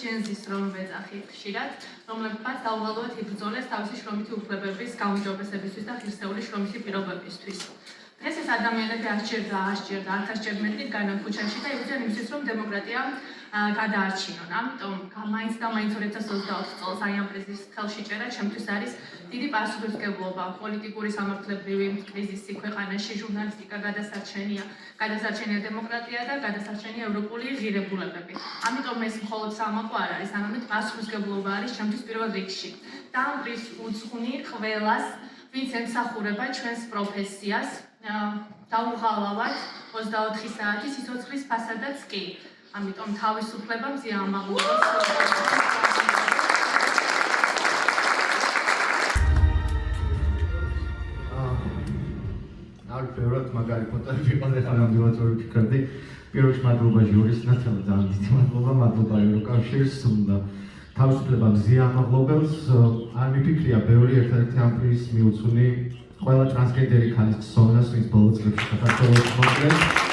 ჯენზის რომ ვეძახით ხშირად, რომლებმაც დაუღალავად იბრძოლეს თავისი შრომითი უფლებების გაუმჯობესებისთვის და ღირსეული შრომითი პირობებისთვის. დღეს ეს ადამიანები არ სჭირდა 1000 მეტრით განან ქუჩაში და იბრძვიან იმისთვის, რომ დემოკრატია გადაარჩინონ. ამიტომ მაინც და მაინც 2024 წელს აი ამ პრიზის ხელში ჭერა ჩემთვის არის დიდი პასუხისმგებლობა. პოლიტიკური სამართლებრივი კრიზისი ქვეყანაში, ჟურნალისტიკა გადასარჩენია დემოკრატია და გადასარჩენია ევროპული ღირებულებები. ამიტომ ეს მხოლოდ სამაყო არ არის, არამედ პასუხისმგებლობა არის ჩემთვის პირველ რიგში. და ამ პრიზს უძღვნი ყველას, ვინც ემსახურება ჩვენს პროფესიას, დაუღალავად 24 საათი სიცოცხლის ფასადაც კი. ამიტომ თავისუფლება მზია ამაღლებას. ბევრად მაგარი ფოტოები იყო და ნამდვილად ვერ ვფიქრდი. პირველ რიგში მადლობა ჟურისთანაც, ძალიან დიდი მადლობა ევროკავშირს, თავისუფლება მზია ამაღლობელს. არ მიფიქრია ბევრი ერთადერთი ამ პრიზს მიუძღვნი ყველა ტრანსგენდერი ქალის ხსოვნას, ვინც ბოლო წლებში საქართველოში მოკლეს.